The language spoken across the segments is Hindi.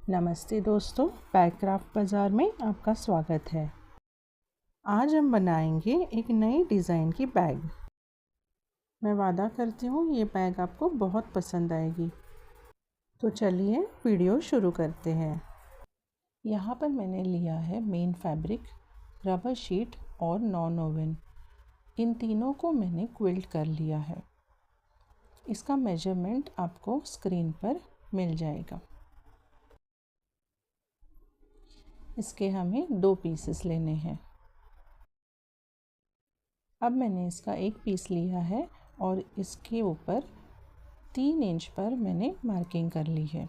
नमस्ते दोस्तों, बैग क्राफ्ट बाज़ार में आपका स्वागत है। आज हम बनाएंगे एक नई डिज़ाइन की बैग। मैं वादा करती हूँ ये बैग आपको बहुत पसंद आएगी। तो चलिए वीडियो शुरू करते हैं। यहाँ पर मैंने लिया है मेन फैब्रिक, रबर शीट और नॉन ओवन। इन तीनों को मैंने क्विल्ट कर लिया है। इसका मेजरमेंट आपको स्क्रीन पर मिल जाएगा। इसके हमें 2 पीसेस लेने हैं। अब मैंने इसका एक पीस लिया है और इसके ऊपर 3 इंच पर मैंने मार्किंग कर ली है।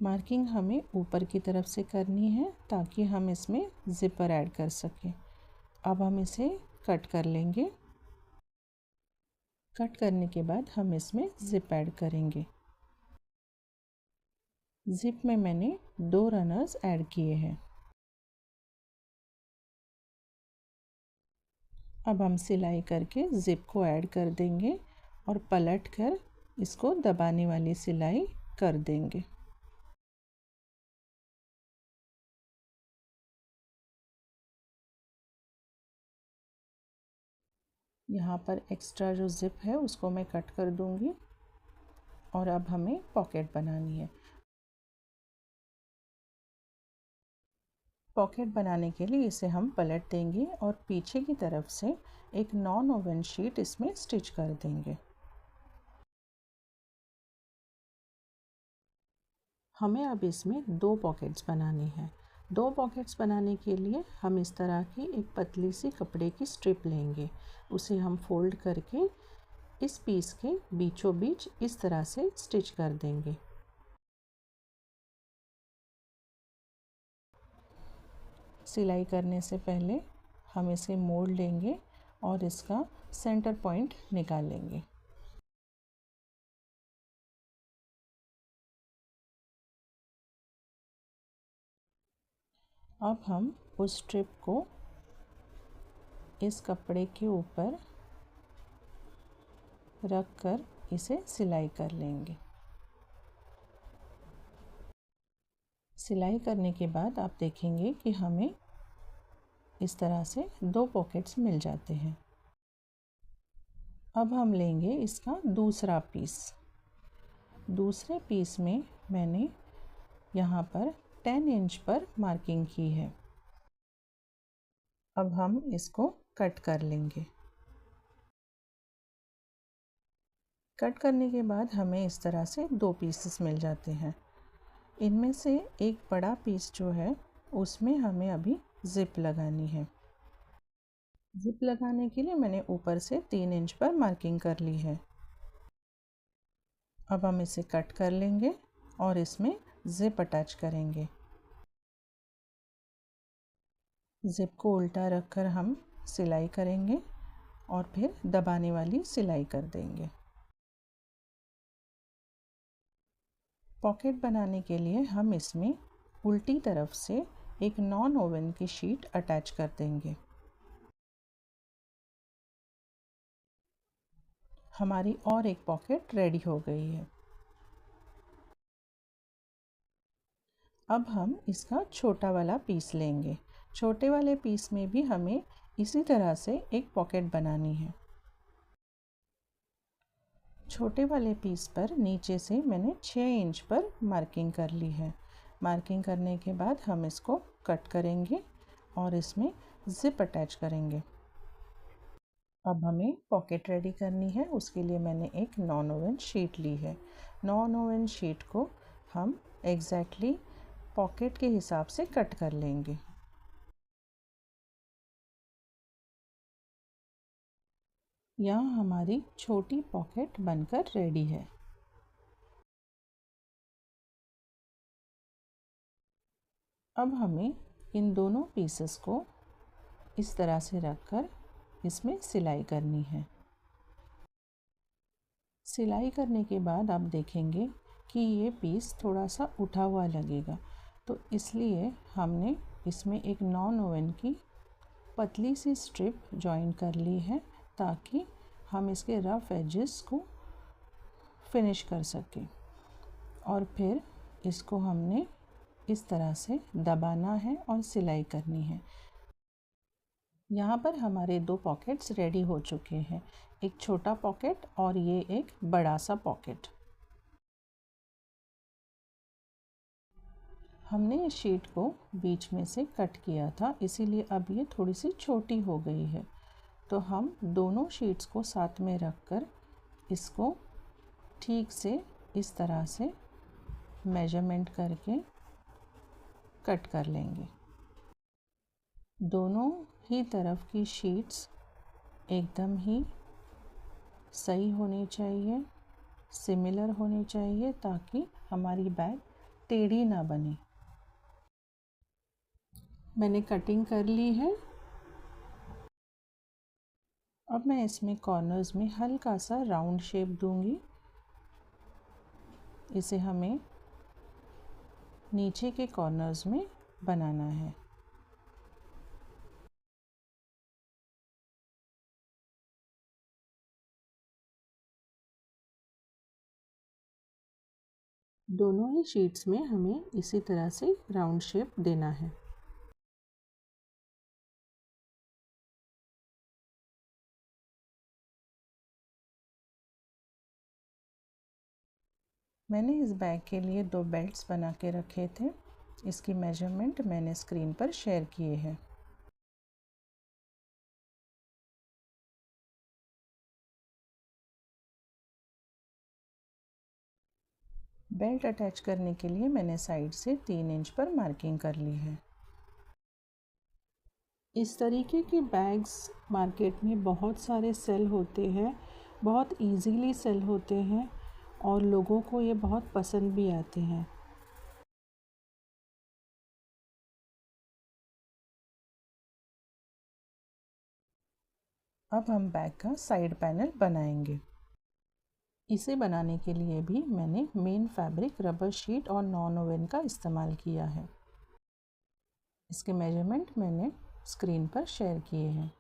मार्किंग हमें ऊपर की तरफ से करनी है ताकि हम इसमें ज़िपर ऐड कर सकें। अब हम इसे कट कर लेंगे। कट करने के बाद हम इसमें ज़िप ऐड करेंगे। ज़िप में मैंने 2 रनर्स ऐड किए हैं। अब हम सिलाई करके ज़िप को ऐड कर देंगे और पलट कर इसको दबाने वाली सिलाई कर देंगे। यहाँ पर एक्स्ट्रा जो ज़िप है उसको मैं कट कर दूँगी और अब हमें पॉकेट बनानी है। पॉकेट बनाने के लिए इसे हम पलट देंगे और पीछे की तरफ से एक नॉन ओवन शीट इसमें स्टिच कर देंगे। हमें अब इसमें 2 पॉकेट्स बनानी है। 2 पॉकेट्स बनाने के लिए हम इस तरह की एक पतली सी कपड़े की स्ट्रिप लेंगे। उसे हम फोल्ड करके इस पीस के बीचों बीच इस तरह से स्टिच कर देंगे। सिलाई करने से पहले हम इसे मोड़ लेंगे और इसका सेंटर पॉइंट निकालेंगे। अब हम उस स्ट्रिप को इस कपड़े के ऊपर रख कर इसे सिलाई कर लेंगे। सिलाई करने के बाद आप देखेंगे कि हमें इस तरह से 2 पॉकेट्स मिल जाते हैं। अब हम लेंगे इसका दूसरा पीस। दूसरे पीस में मैंने यहाँ पर 10 इंच पर मार्किंग की है। अब हम इसको कट कर लेंगे। कट करने के बाद हमें इस तरह से 2 पीसेस मिल जाते हैं। इनमें से एक बड़ा पीस जो है उसमें हमें अभी ज़िप लगानी है। ज़िप लगाने के लिए मैंने ऊपर से 3 इंच पर मार्किंग कर ली है। अब हम इसे कट कर लेंगे और इसमें ज़िप अटैच करेंगे। ज़िप को उल्टा रखकर हम सिलाई करेंगे और फिर दबाने वाली सिलाई कर देंगे। पॉकेट बनाने के लिए हम इसमें उल्टी तरफ से एक नॉन ओवन की शीट अटैच कर देंगे। हमारी और एक पॉकेट रेडी हो गई है। अब हम इसका छोटा वाला पीस लेंगे। छोटे वाले पीस में भी हमें इसी तरह से एक पॉकेट बनानी है। छोटे वाले पीस पर नीचे से मैंने 6 इंच पर मार्किंग कर ली है। मार्किंग करने के बाद हम इसको कट करेंगे और इसमें ज़िप अटैच करेंगे। अब हमें पॉकेट रेडी करनी है। उसके लिए मैंने एक नॉन ओवन शीट ली है। नॉन ओवन शीट को हम एग्जैक्टली पॉकेट के हिसाब से कट कर लेंगे। यहाँ हमारी छोटी पॉकेट बनकर रेडी है। अब हमें इन दोनों पीसेस को इस तरह से रखकर इसमें सिलाई करनी है। सिलाई करने के बाद आप देखेंगे कि ये पीस थोड़ा सा उठा हुआ लगेगा, तो इसलिए हमने इसमें एक नॉन ओवन की पतली सी स्ट्रिप जॉइन कर ली है ताकि हम इसके रफ एजेस को फिनिश कर सकें। और फिर इसको हमने इस तरह से दबाना है और सिलाई करनी है। यहाँ पर हमारे 2 पॉकेट्स रेडी हो चुके हैं, एक छोटा पॉकेट और ये एक बड़ा सा पॉकेट। हमने इस शीट को बीच में से कट किया था, इसीलिए अब ये थोड़ी सी छोटी हो गई है। तो हम दोनों शीट्स को साथ में रखकर इसको ठीक से इस तरह से मेजरमेंट करके कट कर लेंगे। दोनों ही तरफ की शीट्स एकदम ही सही होनी चाहिए, सिमिलर होनी चाहिए, ताकि हमारी बैग टेढ़ी ना बने। मैंने कटिंग कर ली है। अब मैं इसमें कॉर्नर्स में हल्का सा राउंड शेप दूंगी। इसे हमें नीचे के कॉर्नर्स में बनाना है। दोनों ही शीट्स में हमें इसी तरह से राउंड शेप देना है। मैंने इस बैग के लिए 2 बेल्ट्स बना के रखे थे। इसकी मेजरमेंट मैंने स्क्रीन पर शेयर किए हैं। बेल्ट अटैच करने के लिए मैंने साइड से 3 इंच पर मार्किंग कर ली है। इस तरीके के बैग्स मार्केट में बहुत सारे सेल होते हैं, बहुत इजीली सेल होते हैं और लोगों को ये बहुत पसंद भी आते हैं। अब हम बैग का साइड पैनल बनाएंगे। इसे बनाने के लिए भी मैंने मेन फैब्रिक, रबर शीट और नॉन ओवन का इस्तेमाल किया है। इसके मेजरमेंट मैंने स्क्रीन पर शेयर किए हैं।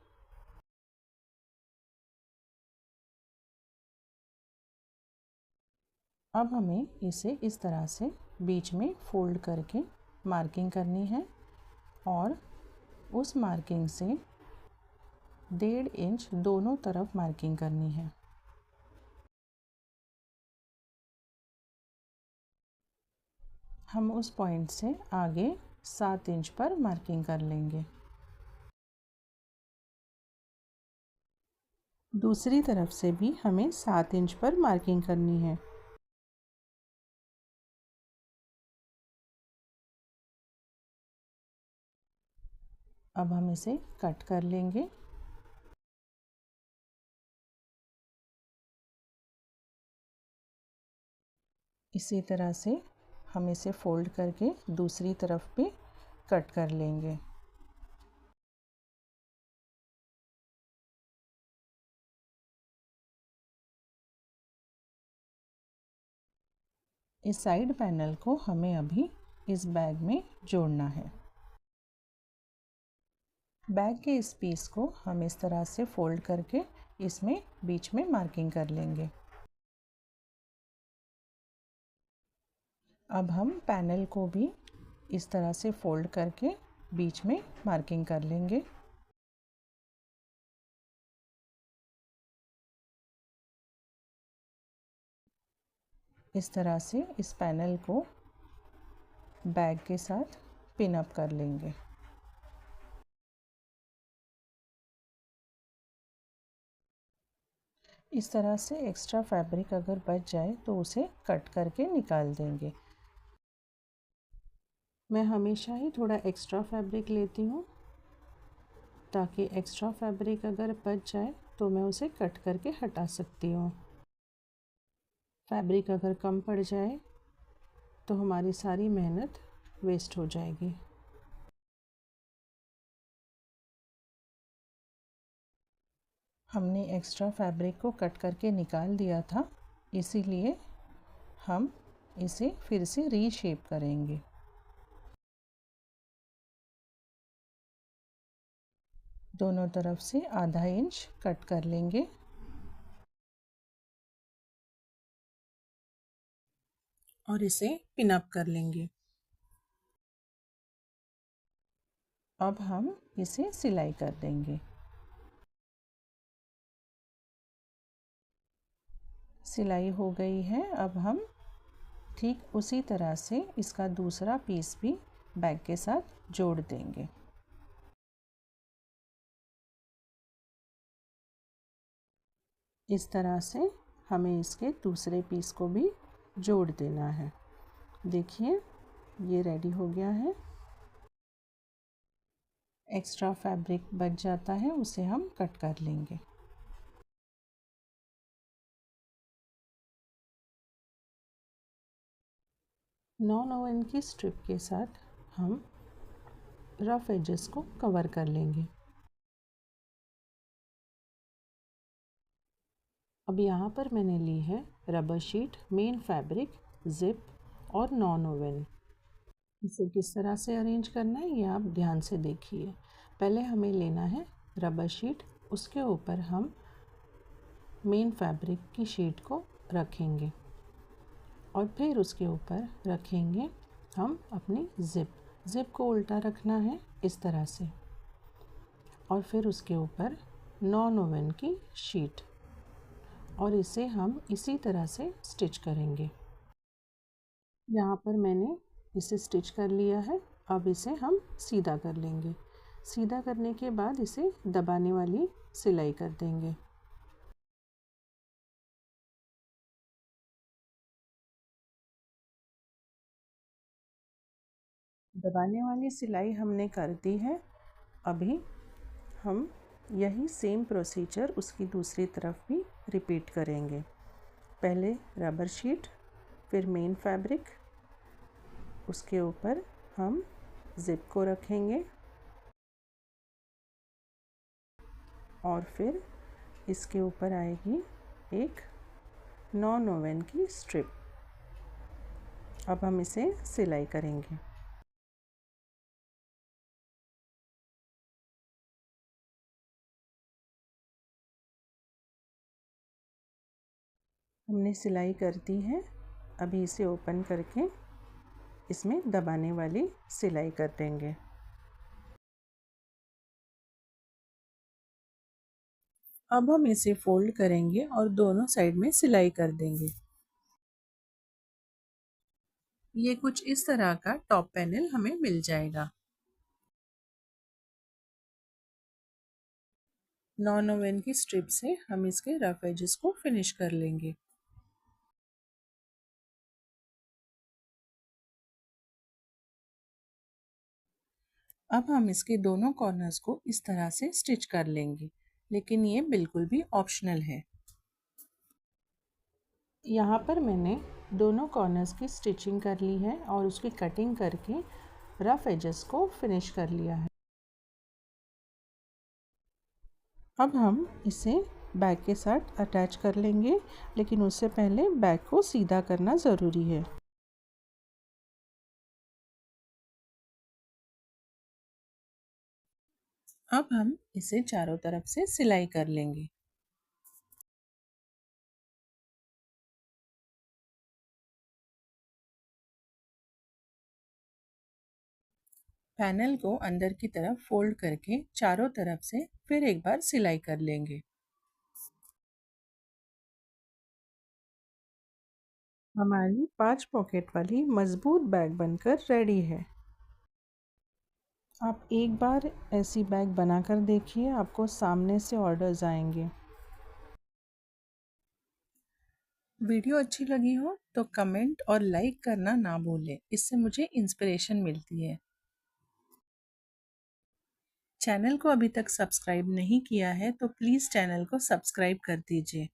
अब हमें इसे इस तरह से बीच में फोल्ड करके मार्किंग करनी है और उस मार्किंग से 1.5 इंच दोनों तरफ मार्किंग करनी है। हम उस पॉइंट से आगे 7 इंच पर मार्किंग कर लेंगे। दूसरी तरफ से भी हमें 7 इंच पर मार्किंग करनी है। अब हम इसे कट कर लेंगे। इसी तरह से हम इसे फोल्ड करके दूसरी तरफ भी कट कर लेंगे। इस साइड पैनल को हमें अभी इस बैग में जोड़ना है। बैग के इस पीस को हम इस तरह से फोल्ड करके इसमें बीच में मार्किंग कर लेंगे। अब हम पैनल को भी इस तरह से फोल्ड करके बीच में मार्किंग कर लेंगे। इस तरह से इस पैनल को बैग के साथ पिन अप कर लेंगे। इस तरह से एक्स्ट्रा फैब्रिक अगर बच जाए तो उसे कट करके निकाल देंगे। मैं हमेशा ही थोड़ा एक्स्ट्रा फैब्रिक लेती हूँ, ताकि एक्स्ट्रा फैब्रिक अगर बच जाए तो मैं उसे कट करके हटा सकती हूँ। फैब्रिक अगर कम पड़ जाए तो हमारी सारी मेहनत वेस्ट हो जाएगी। हमने एक्स्ट्रा फैब्रिक को कट करके निकाल दिया था, इसीलिए हम इसे फिर से रीशेप करेंगे। दोनों तरफ से आधा इंच कट कर लेंगे। और इसे पिन अप कर लेंगे। अब हम इसे सिलाई कर देंगे। सिलाई हो गई है। अब हम ठीक उसी तरह से इसका दूसरा पीस भी बैग के साथ जोड़ देंगे। इस तरह से हमें इसके दूसरे पीस को भी जोड़ देना है। देखिए ये रेडी हो गया है। एक्स्ट्रा फैब्रिक बच जाता है, उसे हम कट कर लेंगे। नॉन ओवन की स्ट्रिप के साथ हम रफ एजेस को कवर कर लेंगे। अब यहाँ पर मैंने ली है rubber sheet, main fabric, zip और नॉन ओवन। इसे किस तरह से अरेंज करना है ये आप ध्यान से देखिए। पहले हमें लेना है रबर शीट, उसके ऊपर हम मेन फैब्रिक की शीट को रखेंगे और फिर उसके ऊपर रखेंगे हम अपनी जिप को उल्टा रखना है इस तरह से, और फिर उसके ऊपर नॉन ओवन की शीट, और इसे हम इसी तरह से स्टिच करेंगे। यहाँ पर मैंने इसे स्टिच कर लिया है। अब इसे हम सीधा कर लेंगे। सीधा करने के बाद इसे दबाने वाली सिलाई कर देंगे। दबाने वाली सिलाई हमने कर दी है। अभी हम यही सेम प्रोसीजर उसकी दूसरी तरफ भी रिपीट करेंगे। पहले रबर शीट, फिर मेन फैब्रिक, उसके ऊपर हम जिप को रखेंगे और फिर इसके ऊपर आएगी एक नॉन ओवन की स्ट्रिप। अब हम इसे सिलाई करेंगे। हमने सिलाई कर दी है। अभी इसे ओपन करके इसमें दबाने वाली सिलाई कर देंगे। अब हम इसे फोल्ड करेंगे और दोनों साइड में सिलाई कर देंगे। ये कुछ इस तरह का टॉप पैनल हमें मिल जाएगा। नॉन ओवन की स्ट्रिप से हम इसके रफ एजेस को फिनिश कर लेंगे। अब हम इसके दोनों कॉर्नर्स को इस तरह से स्टिच कर लेंगे, लेकिन ये बिल्कुल भी ऑप्शनल है। यहाँ पर मैंने दोनों कॉर्नर्स की स्टिचिंग कर ली है और उसकी कटिंग करके रफ एजेस को फिनिश कर लिया है। अब हम इसे बैग के साथ अटैच कर लेंगे, लेकिन उससे पहले बैग को सीधा करना ज़रूरी है। अब हम इसे चारों तरफ से सिलाई कर लेंगे। पैनल को अंदर की तरफ फोल्ड करके चारों तरफ से फिर एक बार सिलाई कर लेंगे। हमारी 5 पॉकेट वाली मजबूत बैग बनकर रेडी है। आप एक बार ऐसी बैग बनाकर देखिए, आपको सामने से ऑर्डर्स आएंगे। वीडियो अच्छी लगी हो तो कमेंट और लाइक करना ना भूलें, इससे मुझे इंस्पिरेशन मिलती है। चैनल को अभी तक सब्सक्राइब नहीं किया है तो प्लीज़ चैनल को सब्सक्राइब कर दीजिए।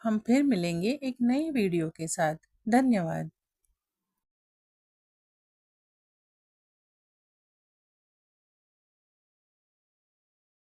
हम फिर मिलेंगे एक नई वीडियो के साथ। धन्यवाद।